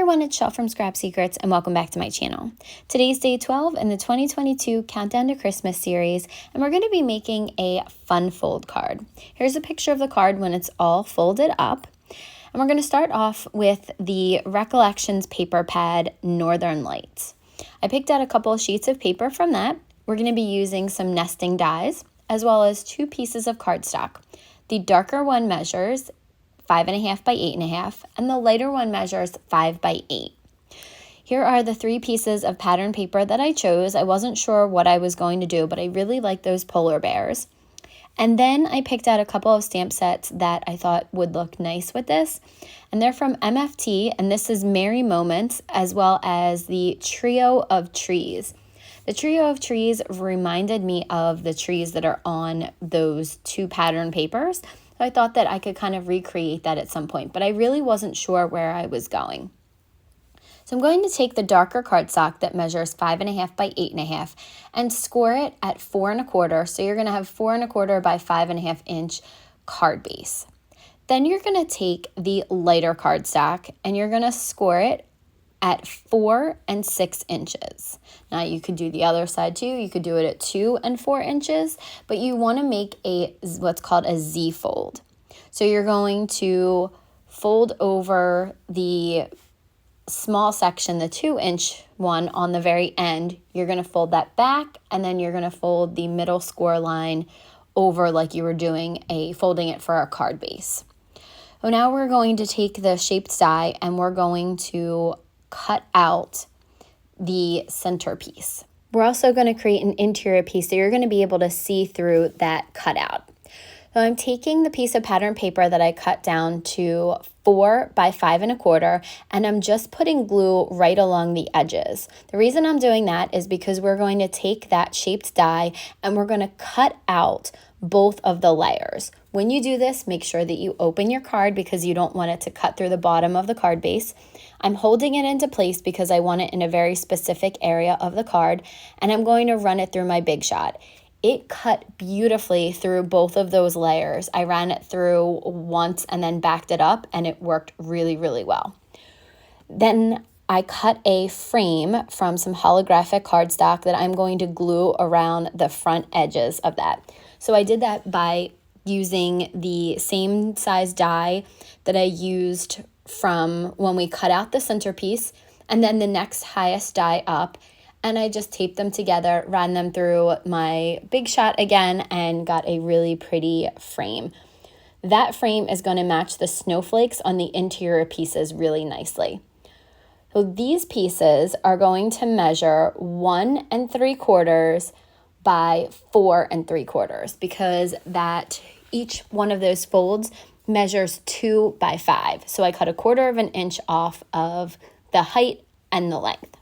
everyone, it's Shell from Scrap Secrets and welcome back to my channel. Today's day 12 in the 2022 Countdown to Christmas series, and we're going to be making a fun fold card. Here's a picture of the card when it's all folded up. And we're going to start off with the Recollections paper pad Northern Lights. I picked out a couple of sheets of paper from that. We're going to be using some nesting dies as well as 2 pieces of cardstock. The darker one measures 5.5 by 8.5, and the lighter one measures 5 by 8. Here are the 3 pieces of pattern paper that I chose. I wasn't sure what I was going to do, but I really like those polar bears. And then I picked out a couple of stamp sets that I thought would look nice with this. And they're from MFT, and this is Merry Moments, as well as the Trio of Trees. The Trio of Trees reminded me of the trees that are on those 2 pattern papers. So I thought that I could kind of recreate that at some point, but I really wasn't sure where I was going. So I'm going to take the darker cardstock that measures 5.5 by 8.5 and score it at 4 1/4. So you're going to have 4 1/4 by 5.5 inch card base. Then you're going to take the lighter cardstock and you're going to score it at 4 6 inches. Now you could do the other side too. You could do it at 2 and 4 inches, but you want to make what's called a Z fold. So you're going to fold over the small section, the 2-inch one on the very end. You're going to fold that back, and then you're going to fold the middle score line over like you were doing folding it for our card base. So now we're going to take the shaped die and we're going to cut out the centerpiece. We're also going to create an interior piece, so you're going to be able to see through that cutout. So I'm taking the piece of pattern paper that I cut down to 4 by 5 1/4, and I'm just putting glue right along the edges. The reason I'm doing that is because we're going to take that shaped die and we're going to cut out both of the layers. When you do this, make sure that you open your card because you don't want it to cut through the bottom of the card base. I'm holding it into place because I want it in a very specific area of the card, and I'm going to run it through my Big Shot. It cut beautifully through both of those layers. I ran it through once and then backed it up, and it worked really, really well. Then I cut a frame from some holographic cardstock that I'm going to glue around the front edges of that. So I did that by using the same size die that I used from when we cut out the centerpiece, and then the next highest die up, and I just taped them together, ran them through my Big Shot again, and got a really pretty frame. That frame is going to match the snowflakes on the interior pieces really nicely. So these pieces are going to measure 1 3/4 by 4 3/4 because that each one of those folds measures 2 by 5. So I cut 1/4 of an inch off of the height and the length.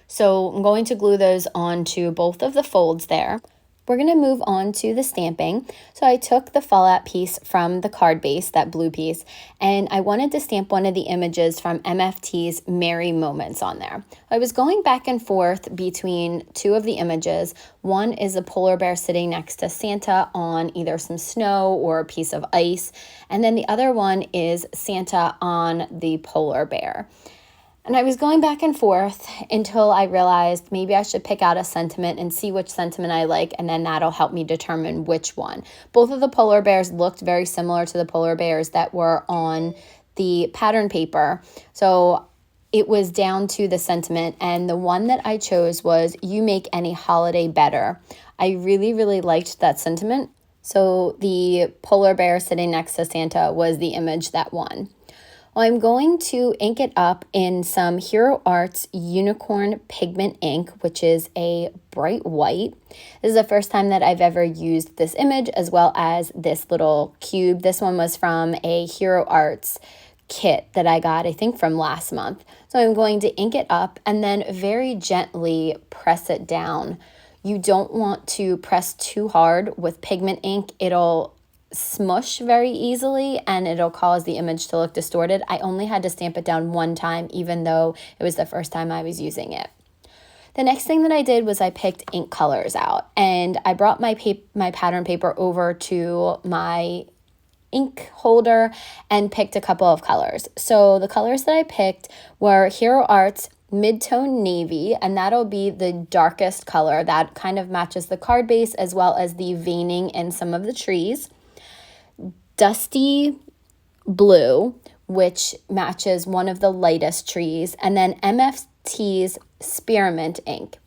So I'm going to glue those onto both of the folds there. We're going to move on to the stamping. So I took the fallout piece from the card base, that blue piece, and I wanted to stamp one of the images from MFT's Merry Moments on there. I was going back and forth between 2 of the images. One is a polar bear sitting next to Santa on either some snow or a piece of ice, and then the other one is Santa on the polar bear. And I was going back and forth until I realized maybe I should pick out a sentiment and see which sentiment I like, and then that'll help me determine which one. Both of the polar bears looked very similar to the polar bears that were on the pattern paper. So it was down to the sentiment, and the one that I chose was "You Make Any Holiday Better." I really, really liked that sentiment. So the polar bear sitting next to Santa was the image that won. Well, I'm going to ink it up in some Hero Arts Unicorn Pigment ink, which is a bright white. This is the first time that I've ever used this image as well as this little cube. This one was from a Hero Arts kit that I got, I think, from last month. So I'm going to ink it up and then very gently press it down. You don't want to press too hard with pigment ink. It'll smush very easily and it'll cause the image to look distorted. I only had to stamp it down one time, even though it was the first time I was using it. The next thing that I did was I picked ink colors out, and I brought my pattern paper over to my ink holder and picked a couple of colors. So the colors that I picked were Hero Arts Mid-Tone Navy, and that'll be the darkest color that kind of matches the card base as well as the veining in some of the trees. Dusty Blue, which matches one of the lightest trees, and then MFT's Spearmint ink.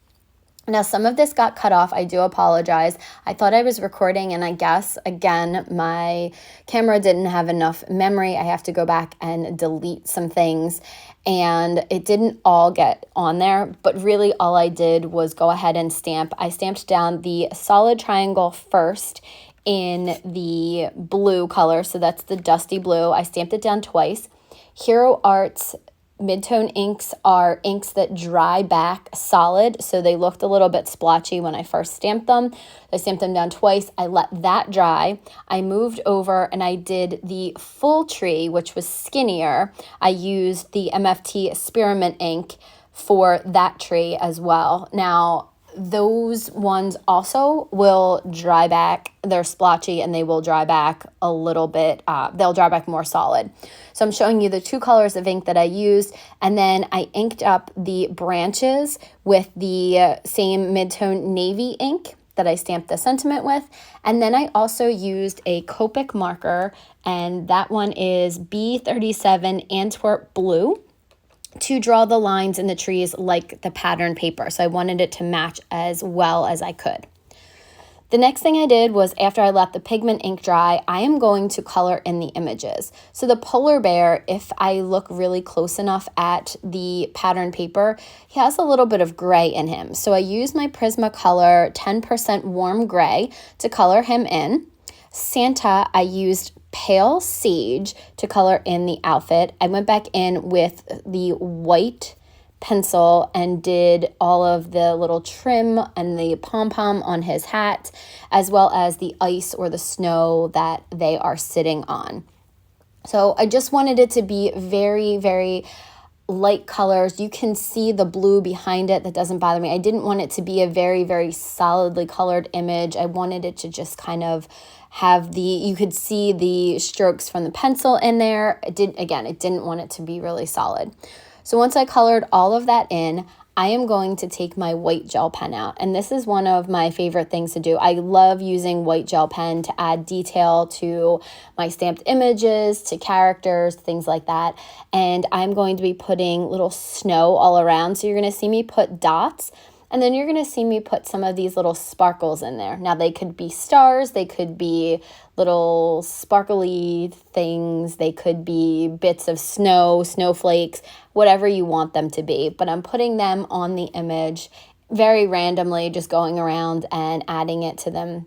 Now, some of this got cut off. I do apologize. I thought I was recording, and I guess, again, my camera didn't have enough memory. I have to go back and delete some things, and it didn't all get on there, but really all I did was go ahead and stamp. I stamped down the solid triangle first in the blue color, so that's the dusty blue. I stamped it down twice. Hero Arts Mid-Tone inks are inks that dry back solid, so they looked a little bit splotchy when I first stamped them. I stamped them down twice. I let that dry. I moved over and I did the full tree, which was skinnier. I used the MFT Spearmint ink for that tree as well. Now, those ones also will dry back. They're splotchy and they will dry back a little bit. They'll dry back more solid. So I'm showing you the two colors of ink that I used, and then I inked up the branches with the same mid-tone navy ink that I stamped the sentiment with. And then I also used a Copic marker, and that one is B37 Antwerp Blue, to draw the lines in the trees like the pattern paper. So I wanted it to match as well as I could. The next thing I did was, after I let the pigment ink dry, I am going to color in the images. So the polar bear, if I look really close enough at the pattern paper, he has a little bit of gray in him. So I used my Prismacolor 10% warm gray to color him in. Santa, I used pale sage to color in the outfit. I went back in with the white pencil and did all of the little trim and the pom-pom on his hat, as well as the ice or the snow that they are sitting on. So I just wanted it to be very, very light colors. You can see the blue behind it. That doesn't bother me. I didn't want it to be a very, very solidly colored image. I wanted it to just kind of have you could see the strokes from the pencil in there. It didn't want it to be really solid. So once I colored all of that in, I am going to take my white gel pen out. And this is one of my favorite things to do. I love using white gel pen to add detail to my stamped images, to characters, things like that. And I'm going to be putting little snow all around. So you're going to see me put dots, and then you're going to see me put some of these little sparkles in there. Now, they could be stars, they could be little sparkly things, they could be bits of snow, snowflakes, whatever you want them to be. But I'm putting them on the image very randomly, just going around and adding it to them.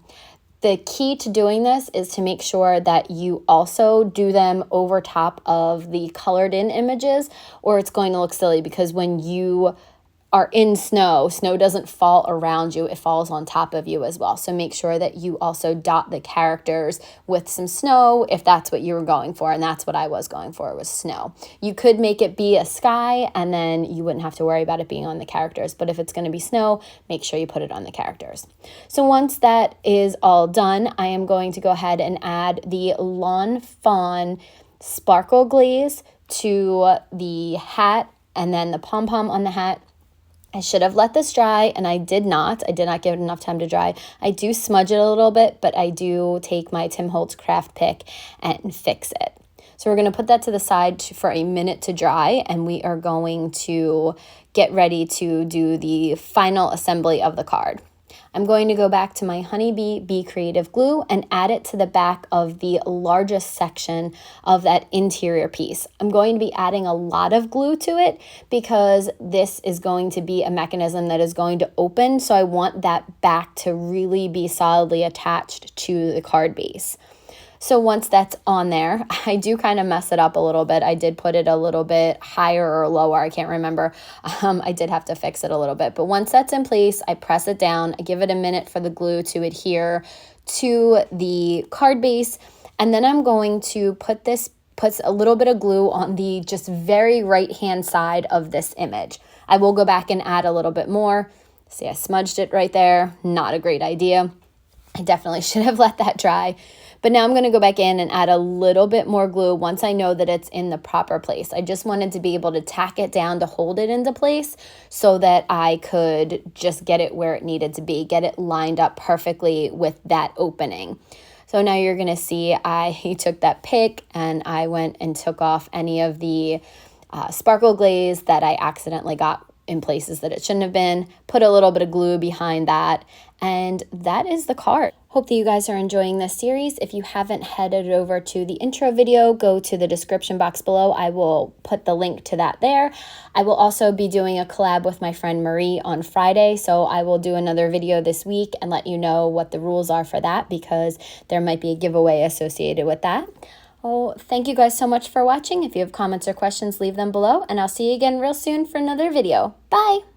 The key to doing this is to make sure that you also do them over top of the colored in images, or it's going to look silly, because when you are in snow doesn't fall around you, it falls on top of you as well. So make sure that you also dot the characters with some snow if that's what you were going for, and that's what I was going for, was snow. You could make it be a sky and then you wouldn't have to worry about it being on the characters, but if it's going to be snow, make sure you put it on the characters. So once that is all done, I am going to go ahead and add the Lawn Fawn sparkle glaze to the hat and then the pom-pom on the hat. I should have let this dry, and I did not. I did not give it enough time to dry. I do smudge it a little bit, but I do take my Tim Holtz craft pick and fix it. So we're going to put that to the side for a minute to dry, and we are going to get ready to do the final assembly of the card. I'm going to go back to my Honeybee Bee Creative glue and add it to the back of the largest section of that interior piece. I'm going to be adding a lot of glue to it because this is going to be a mechanism that is going to open, so I want that back to really be solidly attached to the card base. So once that's on there, I do kind of mess it up a little bit. I did put it a little bit higher or lower. I can't remember. I did have to fix it a little bit. But once that's in place, I press it down. I give it a minute for the glue to adhere to the card base. And then I'm going to put a little bit of glue on the just very right-hand side of this image. I will go back and add a little bit more. See, I smudged it right there. Not a great idea. I definitely should have let that dry. But now I'm going to go back in and add a little bit more glue once I know that it's in the proper place. I just wanted to be able to tack it down to hold it into place so that I could just get it where it needed to be, get it lined up perfectly with that opening. So now you're going to see I took that pick and I went and took off any of the sparkle glaze that I accidentally got in places that it shouldn't have been, put a little bit of glue behind that, and that is the card. Hope that you guys are enjoying this series. If you haven't headed over to the intro video, go to the description box below. I will put the link to that there. I will also be doing a collab with my friend Marie on Friday, so I will do another video this week and let you know what the rules are for that, because there might be a giveaway associated with that. Oh, thank you guys so much for watching. If you have comments or questions, leave them below, and I'll see you again real soon for another video. Bye!